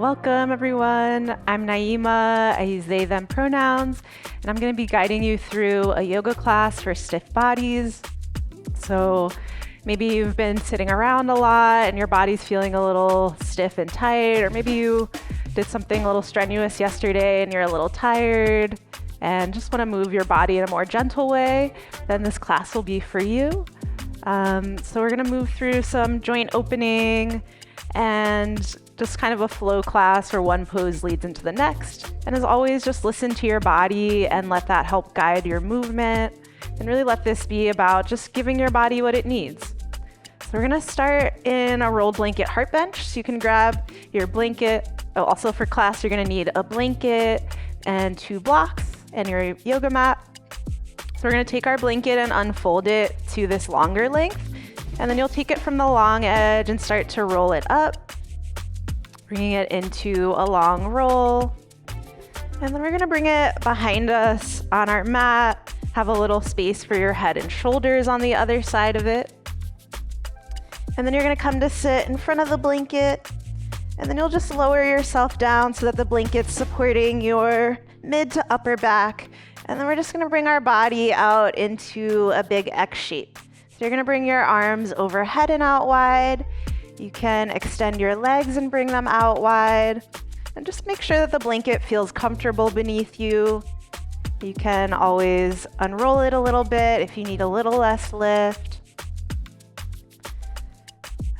Welcome everyone. I'm NAIMA. I use they, them pronouns, and I'm going to be guiding you through a yoga class for stiff bodies. So maybe you've been sitting around a lot and your body's feeling a little stiff and tight, or maybe you did something a little strenuous yesterday and you're a little tired and just want to move your body in a more gentle way, then this class will be for you. So we're going to move through some joint opening and just kind of a flow class where one pose leads into the next. And as always, just listen to your body and let that help guide your movement, and really let this be about just giving your body what it needs. So we're gonna start in a rolled blanket heart bench. So you can grab your blanket. Oh, also for class, you're gonna need a blanket and 2 blocks and your yoga mat. So we're gonna take our blanket and unfold it to this longer length. And then you'll take it from the long edge and start to roll it up, bringing it into a long roll. And then we're gonna bring it behind us on our mat, have a little space for your head and shoulders on the other side of it. And then you're gonna come to sit in front of the blanket, and then you'll just lower yourself down so that the blanket's supporting your mid to upper back. And then we're just gonna bring our body out into a big X shape. So you're gonna bring your arms overhead and out wide. You can extend your legs and bring them out wide. And just make sure that the blanket feels comfortable beneath you. You can always unroll it a little bit if you need a little less lift.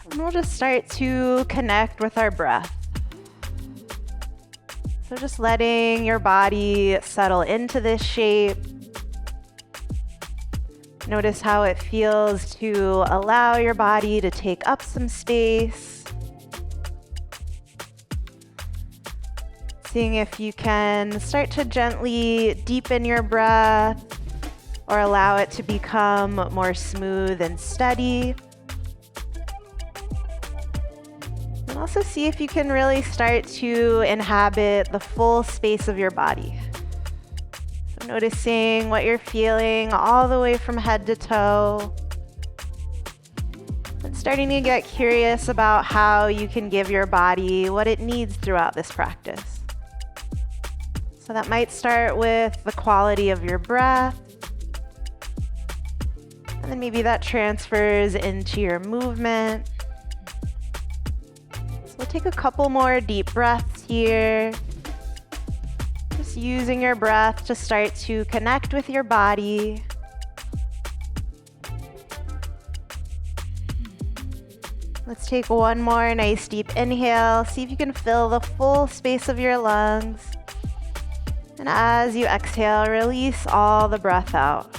And we'll just start to connect with our breath. So just letting your body settle into this shape. Notice how it feels to allow your body to take up some space. Seeing if you can start to gently deepen your breath or allow it to become more smooth and steady. And also see if you can really start to inhabit the full space of your body. Noticing what you're feeling all the way from head to toe. And starting to get curious about how you can give your body what it needs throughout this practice. So that might start with the quality of your breath. And then maybe that transfers into your movement. So we'll take a couple more deep breaths here. Just using your breath to start to connect with your body. Let's take one more nice deep inhale. See if you can fill the full space of your lungs. And as you exhale, release all the breath out.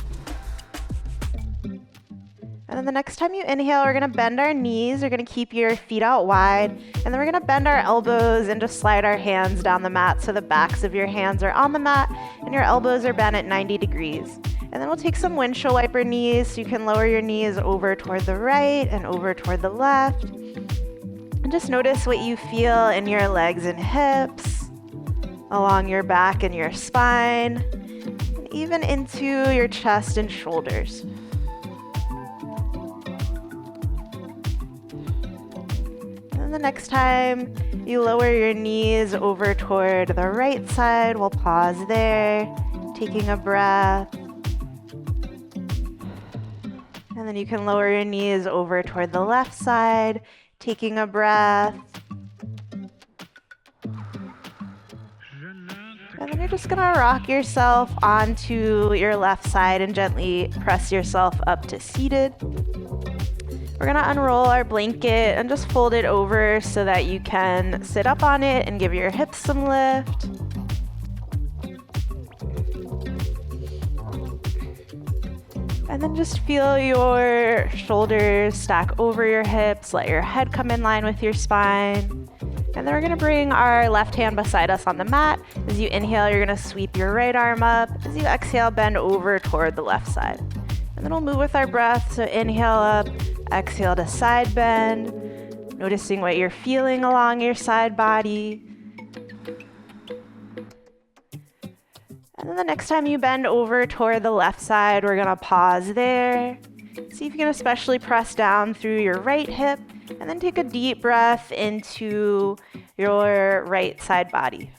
And then the next time you inhale, we're gonna bend our knees. We're gonna keep your feet out wide. And then we're gonna bend our elbows and just slide our hands down the mat so the backs of your hands are on the mat and your elbows are bent at 90 degrees. And then we'll take some windshield wiper knees so you can lower your knees over toward the right and over toward the left. And just notice what you feel in your legs and hips, along your back and your spine, and even into your chest and shoulders. The next time you lower your knees over toward the right side, we'll pause there, taking a breath. And then you can lower your knees over toward the left side, taking a breath. And then you're just gonna rock yourself onto your left side and gently press yourself up to seated. We're gonna unroll our blanket and just fold it over so that you can sit up on it and give your hips some lift. And then just feel your shoulders stack over your hips, let your head come in line with your spine. And then we're gonna bring our left hand beside us on the mat. As you inhale, you're gonna sweep your right arm up. As you exhale, bend over toward the left side. And then we'll move with our breath, so inhale up, exhale to side bend, noticing what you're feeling along your side body. And then the next time you bend over toward the left side, we're gonna pause there, See if you can especially press down through your right hip, and then take a deep breath into your right side body.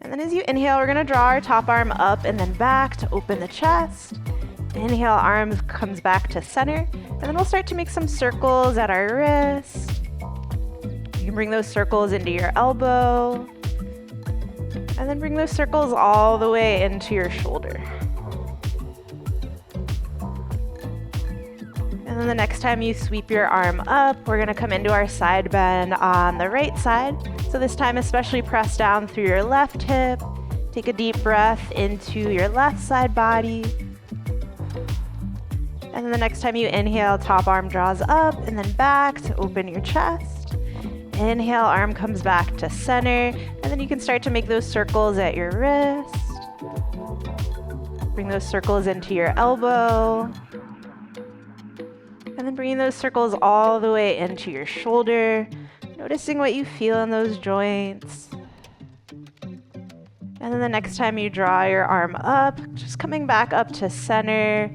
And then as you inhale, we're gonna draw our top arm up and then back to open the chest. Inhale, arms comes back to center, and then we'll start to make some circles at our wrist. You can bring those circles into your elbow, and then bring those circles all the way into your shoulder. And then the next time you sweep your arm up, we're gonna come into our side bend on the right side. So this time especially press down through your left hip. Take a deep breath into your left side body. And then the next time you inhale, top arm draws up and then back to open your chest. Inhale, arm comes back to center, and then you can start to make those circles at your wrist. Bring those circles into your elbow. And then bringing those circles all the way into your shoulder, noticing what you feel in those joints. And then the next time you draw your arm up, just coming back up to center,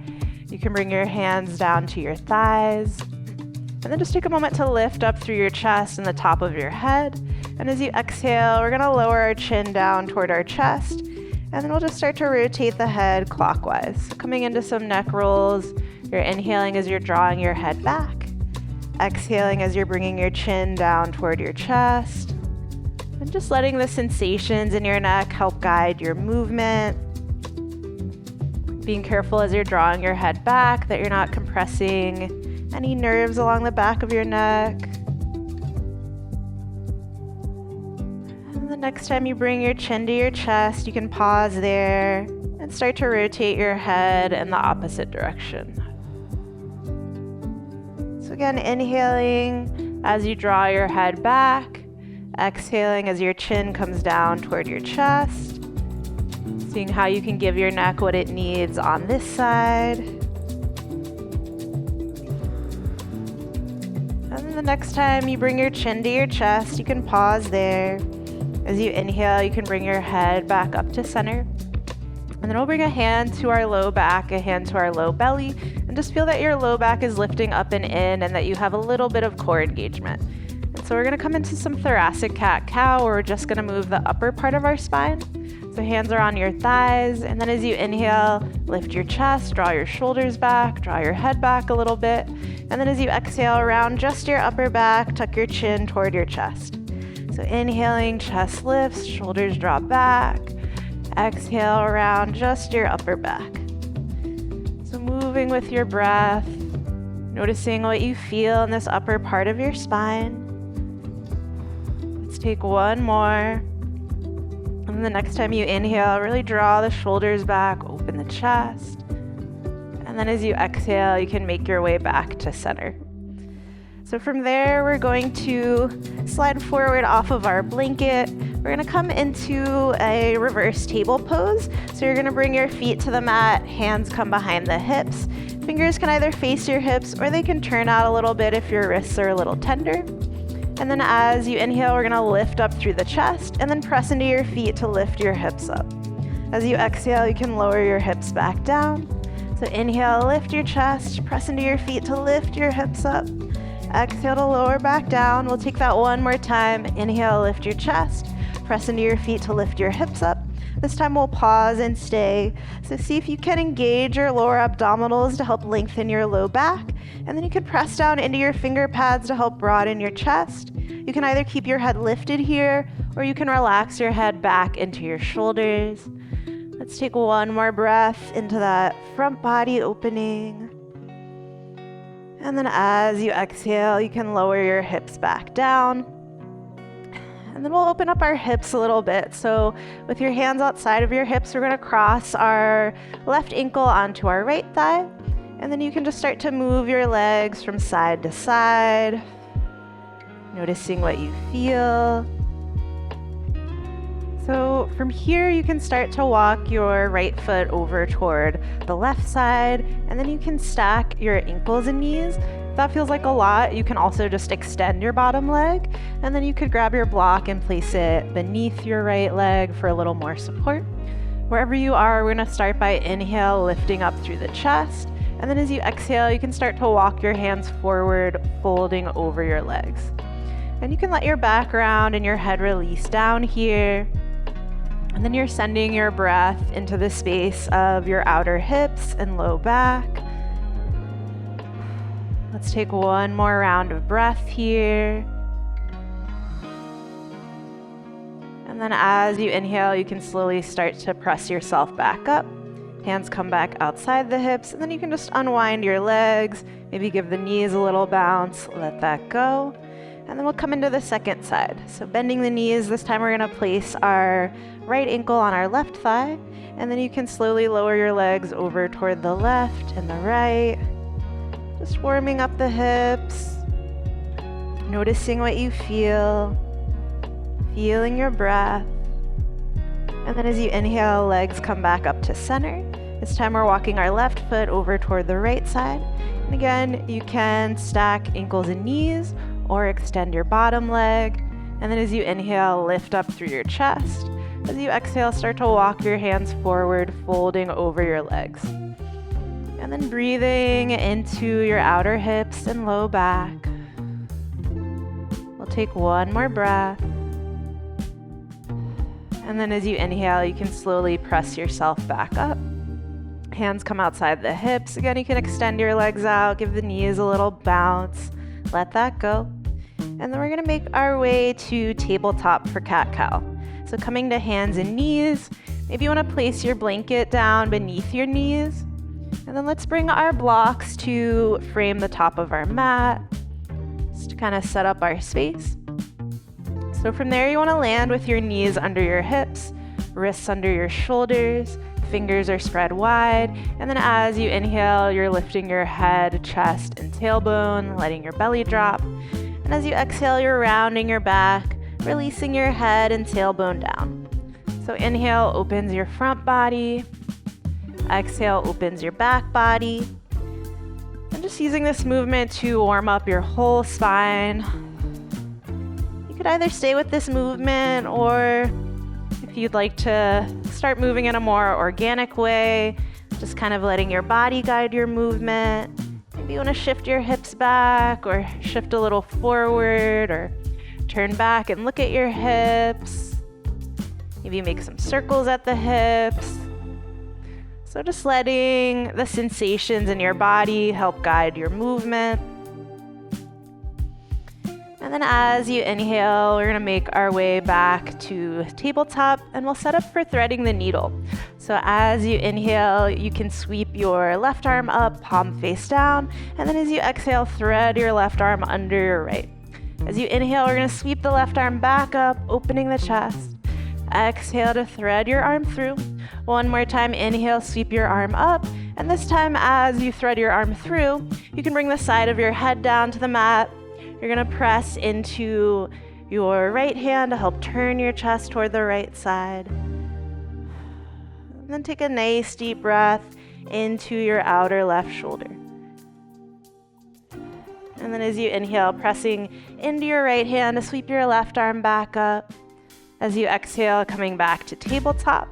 you can bring your hands down to your thighs. And then just take a moment to lift up through your chest and the top of your head. And as you exhale, we're gonna lower our chin down toward our chest. And then we'll just start to rotate the head clockwise, coming into some neck rolls. You're inhaling as you're drawing your head back. Exhaling as you're bringing your chin down toward your chest. And just letting the sensations in your neck help guide your movement. Being careful as you're drawing your head back that you're not compressing any nerves along the back of your neck. And the next time you bring your chin to your chest, you can pause there and start to rotate your head in the opposite direction. So again, inhaling as you draw your head back, exhaling as your chin comes down toward your chest. Seeing how you can give your neck what it needs on this side. And then the next time you bring your chin to your chest, you can pause there. As you inhale, you can bring your head back up to center. And then we'll bring a hand to our low back, a hand to our low belly, and just feel that your low back is lifting up and in and that you have a little bit of core engagement. And so we're gonna come into some thoracic cat-cow, where we're just gonna move the upper part of our spine. So hands are on your thighs, and then as you inhale, lift your chest, draw your shoulders back, draw your head back a little bit. And then as you exhale, round just your upper back, tuck your chin toward your chest. So inhaling, chest lifts, shoulders drop back. Exhale, round just your upper back. So moving with your breath, noticing what you feel in this upper part of your spine. Let's take one more. And the next time you inhale, really draw the shoulders back, open the chest. And then as you exhale, you can make your way back to center. So from there, we're going to slide forward off of our blanket. We're gonna come into a reverse table pose. So you're gonna bring your feet to the mat, hands come behind the hips. Fingers can either face your hips or they can turn out a little bit if your wrists are a little tender. And then as you inhale, we're gonna lift up through the chest and then press into your feet to lift your hips up. As you exhale, you can lower your hips back down. So inhale, lift your chest, press into your feet to lift your hips up. Exhale to lower back down. We'll take that one more time. Inhale, lift your chest, press into your feet to lift your hips up. This time we'll pause and stay. So see if you can engage your lower abdominals to help lengthen your low back. And then you can press down into your finger pads to help broaden your chest. You can either keep your head lifted here, or you can relax your head back into your shoulders. Let's take one more breath into that front body opening. And then as you exhale, you can lower your hips back down. And then we'll open up our hips a little bit. So with your hands outside of your hips, we're gonna cross our left ankle onto our right thigh. And then you can just start to move your legs from side to side, noticing what you feel. So from here, you can start to walk your right foot over toward the left side, and then you can stack your ankles and knees. If that feels like a lot, you can also just extend your bottom leg, and then you could grab your block and place it beneath your right leg for a little more support. Wherever you are, we're gonna start by inhale, lifting up through the chest. And then as you exhale, you can start to walk your hands forward, folding over your legs. And you can let your back round and your head release down here. And then you're sending your breath into the space of your outer hips and low back. Let's take one more round of breath here. And then as you inhale, you can slowly start to press yourself back up. Hands come back outside the hips, and then you can just unwind your legs, maybe give the knees a little bounce, let that go. And then we'll come into the second side. So bending the knees, this time we're gonna place our right ankle on our left thigh, and then you can slowly lower your legs over toward the left and the right. Just warming up the hips, noticing what you feel, feeling your breath. And then as you inhale, legs come back up to center. This time we're walking our left foot over toward the right side. And again, you can stack ankles and knees or extend your bottom leg. And then as you inhale, lift up through your chest. As you exhale, start to walk your hands forward, folding over your legs. And then breathing into your outer hips and low back. We'll take one more breath. And then as you inhale, you can slowly press yourself back up. Hands come outside the hips. Again, you can extend your legs out, give the knees a little bounce, let that go. And then we're gonna make our way to tabletop for cat-cow. So coming to hands and knees, maybe you wanna place your blanket down beneath your knees. And then let's bring our blocks to frame the top of our mat, just to kind of set up our space. So from there, you wanna land with your knees under your hips, wrists under your shoulders, fingers are spread wide, and then as you inhale, you're lifting your head, chest, and tailbone, letting your belly drop. And as you exhale, you're rounding your back, releasing your head and tailbone down. So inhale opens your front body, exhale opens your back body. And just using this movement to warm up your whole spine. You could either stay with this movement, or if you'd like to start moving in a more organic way, just kind of letting your body guide your movement. Maybe you want to shift your hips back, or shift a little forward, or turn back and look at your hips. Maybe make some circles at the hips. So just letting the sensations in your body help guide your movement. And then as you inhale, we're gonna make our way back to tabletop, and we'll set up for threading the needle. So as you inhale, you can sweep your left arm up, palm face down, and then as you exhale, thread your left arm under your right. As you inhale, we're gonna sweep the left arm back up, opening the chest. Exhale to thread your arm through. One more time, inhale, sweep your arm up, and this time as you thread your arm through, you can bring the side of your head down to the mat. You're gonna press into your right hand to help turn your chest toward the right side. And then take a nice deep breath into your outer left shoulder. And then as you inhale, pressing into your right hand to sweep your left arm back up. As you exhale, coming back to tabletop.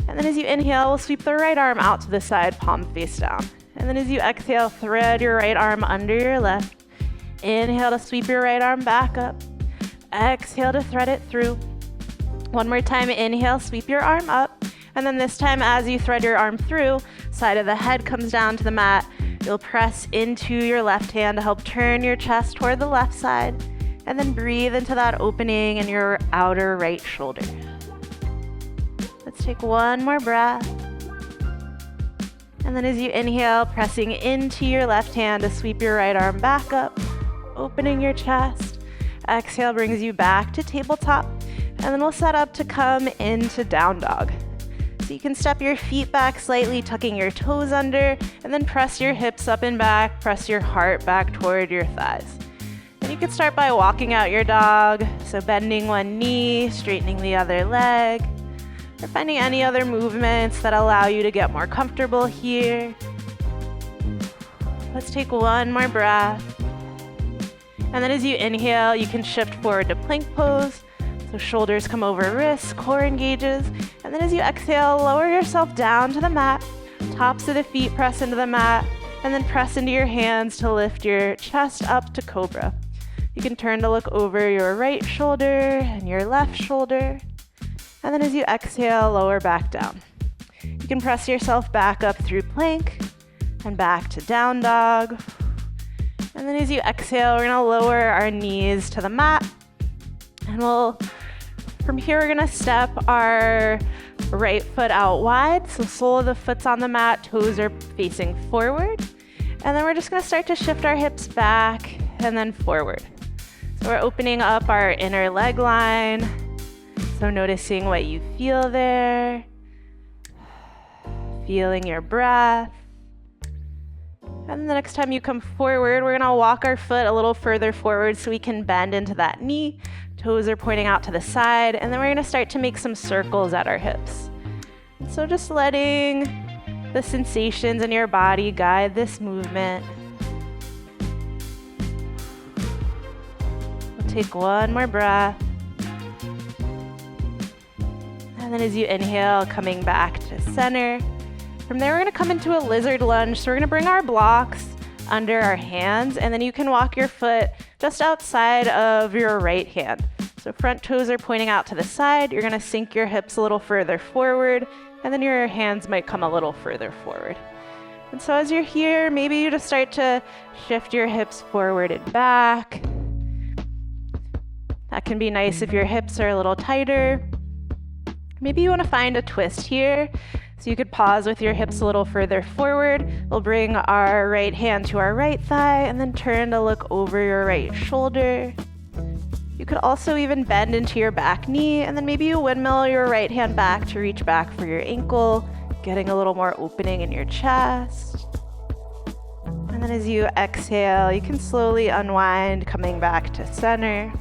And then as you inhale, we'll sweep the right arm out to the side, palm face down. And then as you exhale, thread your right arm under your left. Inhale to sweep your right arm back up. Exhale to thread it through. One more time, inhale, sweep your arm up. And then this time, as you thread your arm through, side of the head comes down to the mat. You'll press into your left hand to help turn your chest toward the left side. And then breathe into that opening in your outer right shoulder. Let's take one more breath. And then as you inhale, pressing into your left hand to sweep your right arm back up, opening your chest. Exhale brings you back to tabletop. And then we'll set up to come into down dog. So you can step your feet back slightly, tucking your toes under, and then press your hips up and back, press your heart back toward your thighs. And you can start by walking out your dog. So bending one knee, straightening the other leg, or finding any other movements that allow you to get more comfortable here. Let's take one more breath. And then as you inhale, you can shift forward to plank pose. So shoulders come over wrists, core engages. And then as you exhale, lower yourself down to the mat. Tops of the feet press into the mat. and then press into your hands to lift your chest up to cobra. You can turn to look over your right shoulder and your left shoulder. And then as you exhale, lower back down. You can press yourself back up through plank and back to down dog. And then as you exhale, we're gonna lower our knees to the mat. And from here, we're gonna step our right foot out wide. So sole of the foot's on the mat, toes are facing forward. And then we're just gonna start to shift our hips back and then forward. So we're opening up our inner leg line. So noticing what you feel there. Feeling your breath. And the next time you come forward, we're gonna walk our foot a little further forward so we can bend into that knee. Toes are pointing out to the side, and then we're gonna start to make some circles at our hips. So just letting the sensations in your body guide this movement. We'll take one more breath. And then as you inhale, coming back to center. From there, we're gonna come into a lizard lunge. So we're gonna bring our blocks under our hands, and then you can walk your foot just outside of your right hand. So front toes are pointing out to the side. You're gonna sink your hips a little further forward, and then your hands might come a little further forward. And so as you're here, maybe you just start to shift your hips forward and back. That can be nice if your hips are a little tighter. Maybe you wanna find a twist here. So you could pause with your hips a little further forward. We'll bring our right hand to our right thigh and then turn to look over your right shoulder. You could also even bend into your back knee, and then maybe you windmill your right hand back to reach back for your ankle, getting a little more opening in your chest. And then as you exhale, you can slowly unwind, coming back to center.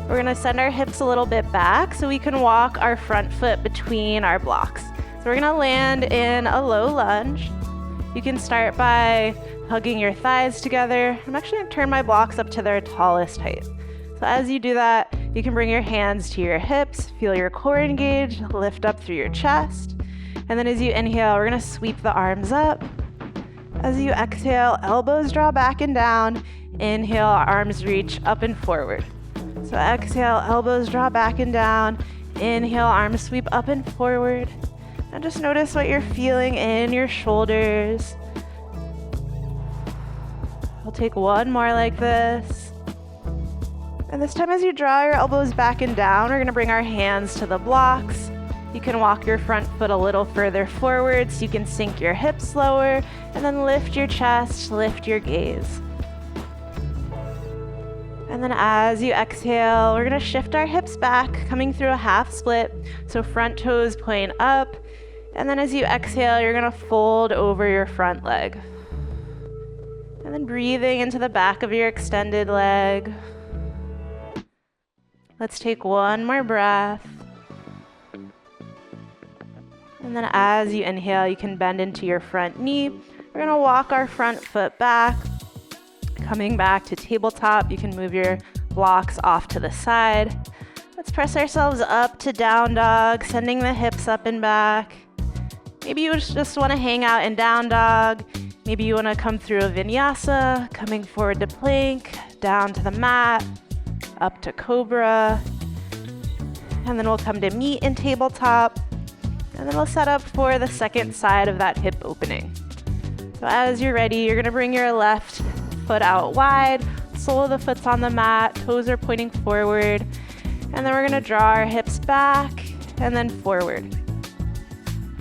We're gonna send our hips a little bit back so we can walk our front foot between our blocks. So we're gonna land in a low lunge. You can start by hugging your thighs together. I'm actually gonna turn my blocks up to their tallest height. So as you do that, you can bring your hands to your hips, feel your core engage, lift up through your chest. And then as you inhale, we're gonna sweep the arms up. As you exhale, elbows draw back and down. Inhale, arms reach up and forward. So exhale, elbows draw back and down. Inhale, arms sweep up and forward. And just notice what you're feeling in your shoulders. We'll take one more like this. And this time as you draw your elbows back and down, we're gonna bring our hands to the blocks. You can walk your front foot a little further forward so you can sink your hips lower, and then lift your chest, lift your gaze. And then as you exhale, we're gonna shift our hips back, coming through a half split. So front toes point up. And then as you exhale, you're gonna fold over your front leg. And then breathing into the back of your extended leg. Let's take one more breath. And then as you inhale, you can bend into your front knee. We're gonna walk our front foot back. Coming back to tabletop, you can move your blocks off to the side. Let's press ourselves up to down dog, sending the hips up and back. Maybe you just want to hang out in down dog. Maybe you want to come through a vinyasa, coming forward to plank, down to the mat, up to cobra. And then we'll come to meet in tabletop. And then we'll set up for the second side of that hip opening. So as you're ready, you're going to bring your left foot out wide, sole of the foot's on the mat, toes are pointing forward, and then we're gonna draw our hips back and then forward.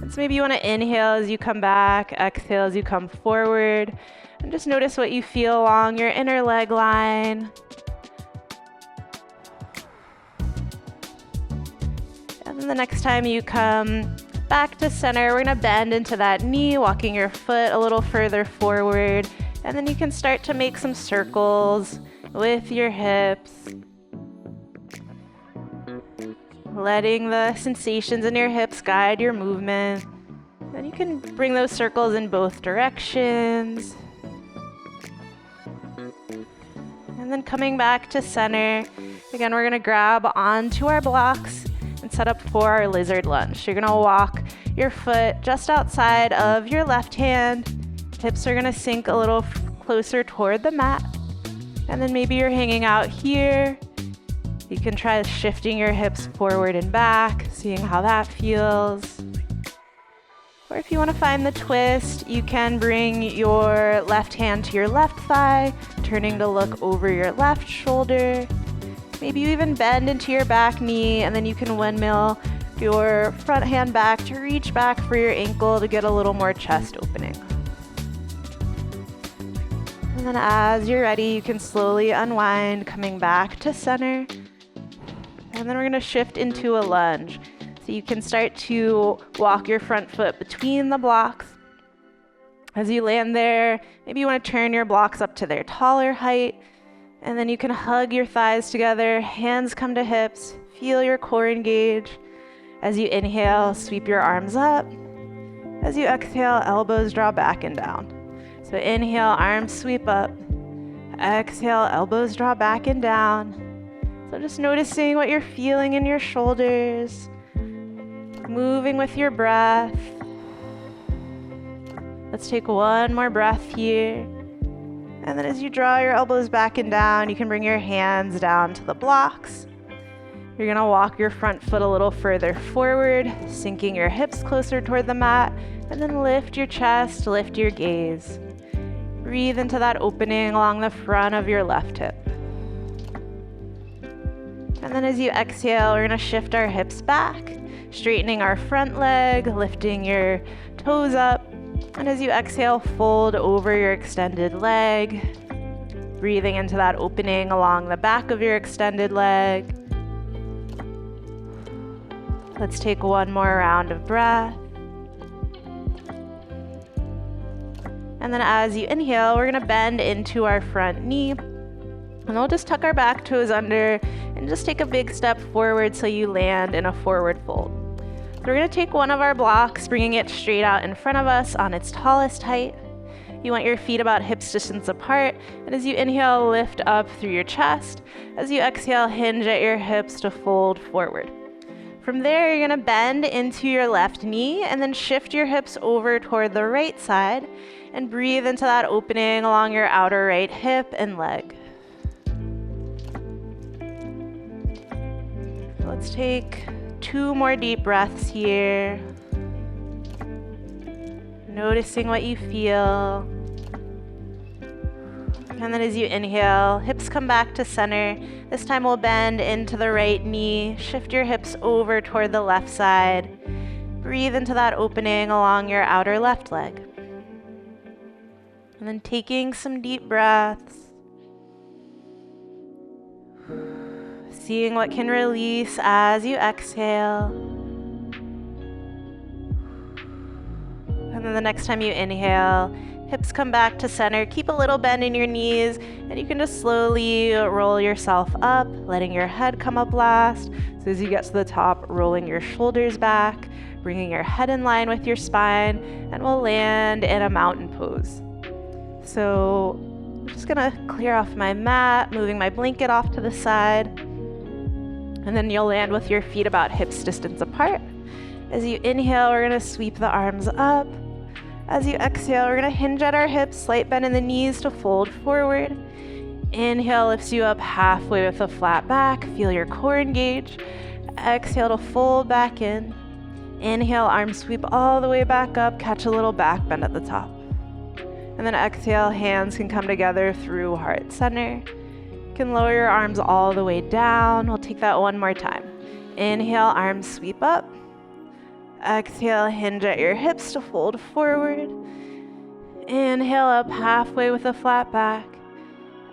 And so maybe you wanna inhale as you come back, exhale as you come forward, and just notice what you feel along your inner leg line. And then the next time you come back to center, we're gonna bend into that knee, walking your foot a little further forward. And then you can start to make some circles with your hips. Letting the sensations in your hips guide your movement. Then you can bring those circles in both directions. And then coming back to center. Again, we're gonna grab onto our blocks and set up for our lizard lunge. You're gonna walk your foot just outside of your left hand. Hips are gonna sink a little closer toward the mat. And then maybe you're hanging out here. You can try shifting your hips forward and back, seeing how that feels. Or if you want to find the twist, you can bring your left hand to your left thigh, turning to look over your left shoulder. Maybe you even bend into your back knee, and then you can windmill your front hand back to reach back for your ankle to get a little more chest opening. And then as you're ready, you can slowly unwind, coming back to center. And then we're gonna shift into a lunge. So you can start to walk your front foot between the blocks. As you land there, maybe you wanna turn your blocks up to their taller height. And then you can hug your thighs together, hands come to hips, feel your core engage. As you inhale, sweep your arms up. As you exhale, elbows draw back and down. So inhale, arms sweep up. Exhale, elbows draw back and down. So just noticing what you're feeling in your shoulders, moving with your breath. Let's take one more breath here. And then as you draw your elbows back and down, you can bring your hands down to the blocks. You're gonna walk your front foot a little further forward, sinking your hips closer toward the mat, and then lift your chest, lift your gaze. Breathe into that opening along the front of your left hip. And then as you exhale, we're gonna shift our hips back, straightening our front leg, lifting your toes up. And as you exhale, fold over your extended leg, breathing into that opening along the back of your extended leg. Let's take one more round of breath. And then as you inhale, we're gonna bend into our front knee. And we'll just tuck our back toes under and just take a big step forward so you land in a forward fold. So we're gonna take one of our blocks, bringing it straight out in front of us on its tallest height. You want your feet about hips distance apart. And as you inhale, lift up through your chest. As you exhale, hinge at your hips to fold forward. From there, you're gonna bend into your left knee and then shift your hips over toward the right side and breathe into that opening along your outer right hip and leg. Let's take 2 more deep breaths here. Noticing what you feel. And then as you inhale, hips come back to center. This time we'll bend into the right knee, shift your hips over toward the left side. Breathe into that opening along your outer left leg. And then taking some deep breaths. Seeing what can release as you exhale. And then the next time you inhale, hips come back to center. Keep a little bend in your knees, and you can just slowly roll yourself up, letting your head come up last. So as you get to the top, rolling your shoulders back, bringing your head in line with your spine, and we'll land in a mountain pose. So I'm just gonna clear off my mat, moving my blanket off to the side. And then you'll land with your feet about hips distance apart. As you inhale, we're gonna sweep the arms up. As you exhale, we're gonna hinge at our hips, slight bend in the knees to fold forward. Inhale lifts you up halfway with a flat back. Feel your core engage. Exhale to fold back in. Inhale, arms sweep all the way back up. Catch a little back bend at the top. And then exhale, hands can come together through heart center. You can lower your arms all the way down. We'll take that one more time. Inhale, arms sweep up. Exhale, hinge at your hips to fold forward. Inhale up halfway with a flat back.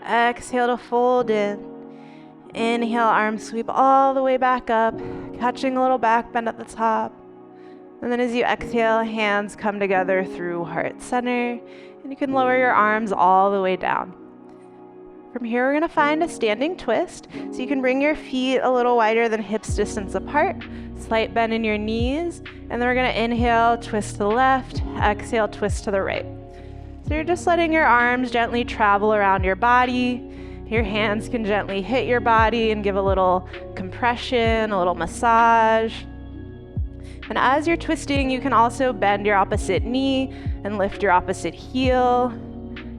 Exhale to fold in. Inhale, arms sweep all the way back up, catching a little back bend at the top. And then as you exhale, hands come together through heart center, and you can lower your arms all the way down. From here, we're gonna find a standing twist. So you can bring your feet a little wider than hips distance apart, slight bend in your knees, and then we're gonna inhale, twist to the left, exhale, twist to the right. So you're just letting your arms gently travel around your body. Your hands can gently hit your body and give a little compression, a little massage. And as you're twisting, you can also bend your opposite knee and lift your opposite heel.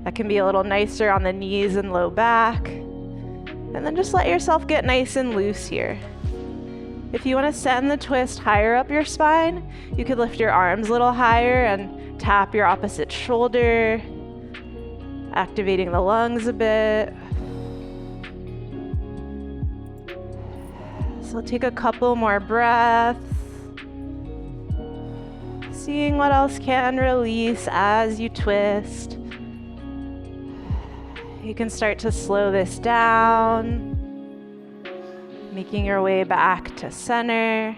That can be a little nicer on the knees and low back. And then just let yourself get nice and loose here. If you want to send the twist higher up your spine, you could lift your arms a little higher and tap your opposite shoulder, activating the lungs a bit. So take a couple more breaths, seeing what else can release as you twist. You can start to slow this down, making your way back to center.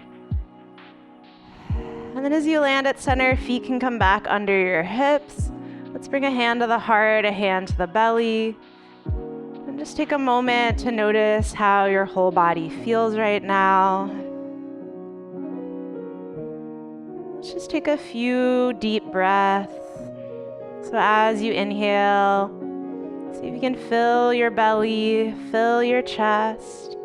And then as you land at center, feet can come back under your hips. Let's bring a hand to the heart, a hand to the belly. And just take a moment to notice how your whole body feels right now. Let's just take a few deep breaths. So as you inhale, see if you can fill your belly, fill your chest.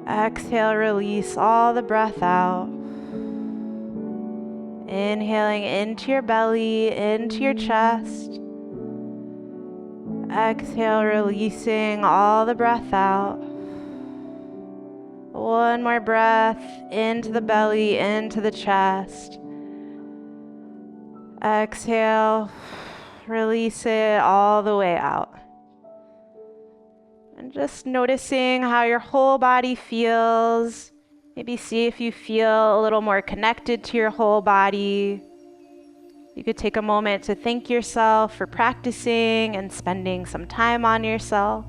Exhale, release all the breath out. Inhaling into your belly, into your chest. Exhale, releasing all the breath out. One more breath into the belly, into the chest. Exhale, release it all the way out. And just noticing how your whole body feels. Maybe see if you feel a little more connected to your whole body. You could take a moment to thank yourself for practicing and spending some time on yourself.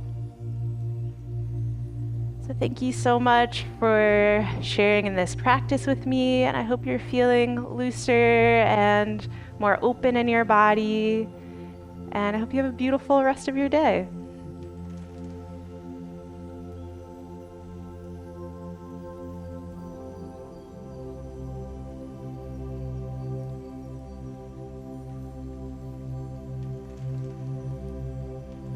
So thank you so much for sharing in this practice with me, and I hope you're feeling looser and more open in your body, and I hope you have a beautiful rest of your day.